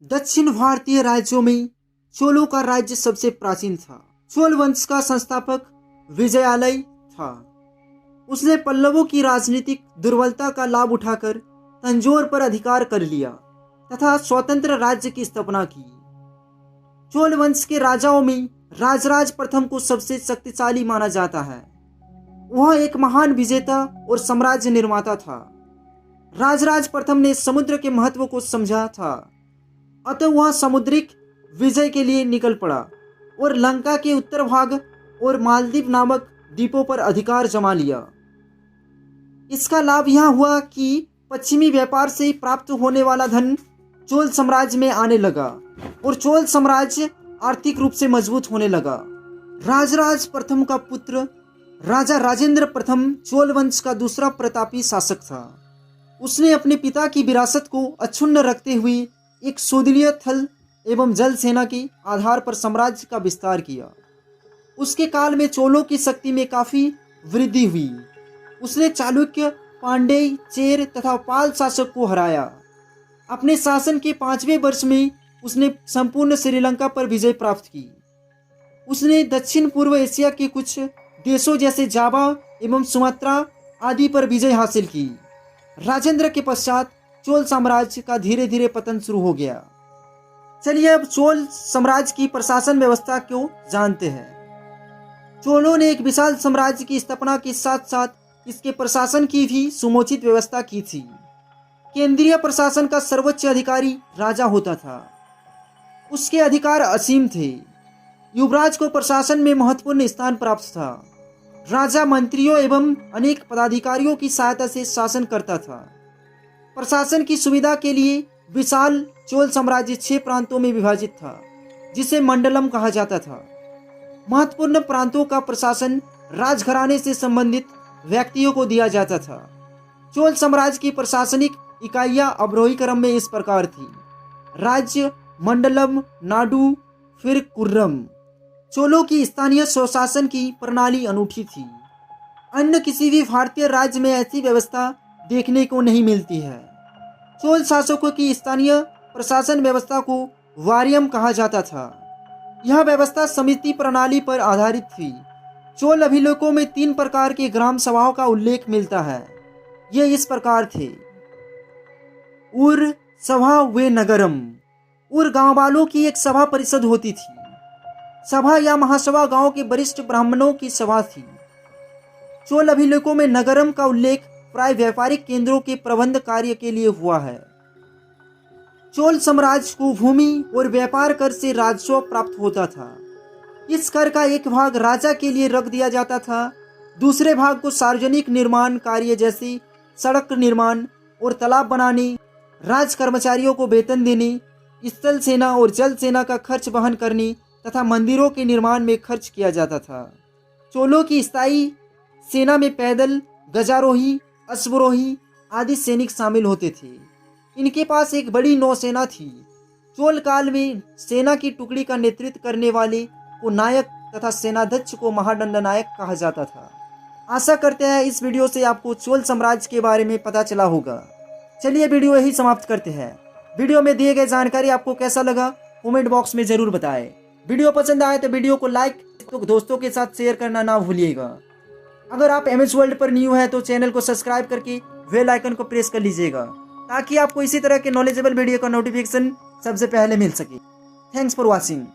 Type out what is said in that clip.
दक्षिण भारतीय राज्यों में चोलों का राज्य सबसे प्राचीन था। चोल वंश का संस्थापक विजयालय था। उसने पल्लवों की राजनीतिक दुर्बलता का लाभ उठाकर तंजौर पर अधिकार कर लिया तथा स्वतंत्र राज्य की स्थापना की। चोल वंश के राजाओं में राजराज प्रथम को सबसे शक्तिशाली माना जाता है। वह एक महान विजेता और साम्राज्य निर्माता था। राजराज प्रथम ने समुद्र के महत्व को समझा था, अतः वह सामुद्रिक विजय के लिए निकल पड़ा और लंका के उत्तर भाग और मालदीव नामक द्वीपों पर अधिकार जमा लिया। इसका लाभ यह हुआ कि पश्चिमी व्यापार से प्राप्त होने वाला धन चोल साम्राज्य में आने लगा और चोल साम्राज्य आर्थिक रूप से मजबूत होने लगा। राजराज प्रथम का पुत्र राजा राजेंद्र प्रथम चोल वंश का दूसरा प्रतापी शासक था। उसने अपने पिता की विरासत को अक्षुण्ण रखते हुए एक सुदृढ़ थल एवं जल सेना के आधार पर साम्राज्य का विस्तार किया। उसके काल में चोलों की शक्ति में काफी वृद्धि हुई। उसने चालुक्य, पांड्य, चेर तथा पाल शासक को हराया। अपने शासन के 5वें वर्ष में उसने संपूर्ण श्रीलंका पर विजय प्राप्त की। उसने दक्षिण पूर्व एशिया के कुछ देशों जैसे जावा एवं सुमात्रा आदि पर विजय हासिल की। राजेंद्र के पश्चात चोल साम्राज्य का धीरे धीरे पतन शुरू हो गया। चलिए अब चोल साम्राज्य की प्रशासन व्यवस्था को जानते हैं। चोलों ने एक विशाल साम्राज्य की स्थापना के साथ साथ इसके प्रशासन की भी सुमोचित व्यवस्था की थी। केंद्रीय प्रशासन का सर्वोच्च अधिकारी राजा होता था। उसके अधिकार असीम थे। युवराज को प्रशासन में महत्वपूर्ण स्थान प्राप्त था। राजा मंत्रियों एवं अनेक पदाधिकारियों की सहायता से शासन करता था। प्रशासन की सुविधा के लिए विशाल चोल साम्राज्य 6 प्रांतों में विभाजित था, जिसे मंडलम कहा जाता था। महत्वपूर्ण प्रांतों का प्रशासन राजघराने से संबंधित व्यक्तियों को दिया जाता था। चोल साम्राज्य की प्रशासनिक इकाइयां अवरोही क्रम में इस प्रकार थी: राज्य, मंडलम, नाडु, फिर कुर्रम। चोलों की स्थानीय स्वशासन की प्रणाली अनूठी थी। अन्य किसी भी भारतीय राज्य में ऐसी व्यवस्था देखने को नहीं मिलती है। चोल शासकों की स्थानीय प्रशासन व्यवस्था को वारियम कहा जाता था। यह व्यवस्था समिति प्रणाली पर आधारित थी। चोल अभिलेखों में 3 प्रकार के ग्राम सभाओं का उल्लेख मिलता है। ये इस प्रकार थे: उर सभा वे नगरम। उर गांव वालों की एक सभा परिषद होती थी। सभा या महासभा गांव के वरिष्ठ ब्राह्मणों की सभा थी। चोल अभिलेखों में नगरम का उल्लेख प्राय व्यापारिक केंद्रों के प्रबंध कार्य के लिए हुआ है। चोल साम्राज्य को भूमि और व्यापार कर से राजस्व प्राप्त होता था। इस कर का एक भाग राजा के लिए रख दिया जाता था, दूसरे भाग को सार्वजनिक निर्माण कार्य जैसे सड़क निर्माण और तालाब बनाने, राज कर्मचारियों को वेतन देने, स्थल सेना और जल सेना का खर्च वहन करने तथा मंदिरों के निर्माण में खर्च किया जाता था। चोलों की स्थायी सेना में पैदल, गजारोही, अश्वरोही आदि सैनिक शामिल होते थे। इनके पास एक बड़ी नौसेना थी। चोल काल में सेना की टुकड़ी का नेतृत्व करने वाले को नायक तथा सेनाध्यक्ष को महादंड नायक कहा जाता था। आशा करते हैं इस वीडियो से आपको चोल साम्राज्य के बारे में पता चला होगा। चलिए वीडियो यही समाप्त करते हैं। वीडियो में दिए गए जानकारी आपको कैसा लगा कमेंट बॉक्स में जरूर बताएं। वीडियो पसंद आए तो वीडियो को लाइक तो दोस्तों के साथ शेयर करना ना भूलिएगा। अगर आप एमएस वर्ल्ड पर न्यू है तो चैनल को सब्सक्राइब करके बेल आइकन को प्रेस कर लीजिएगा, ताकि आपको इसी तरह के नॉलेजेबल वीडियो का नोटिफिकेशन सबसे पहले मिल सके। Thanks for watching.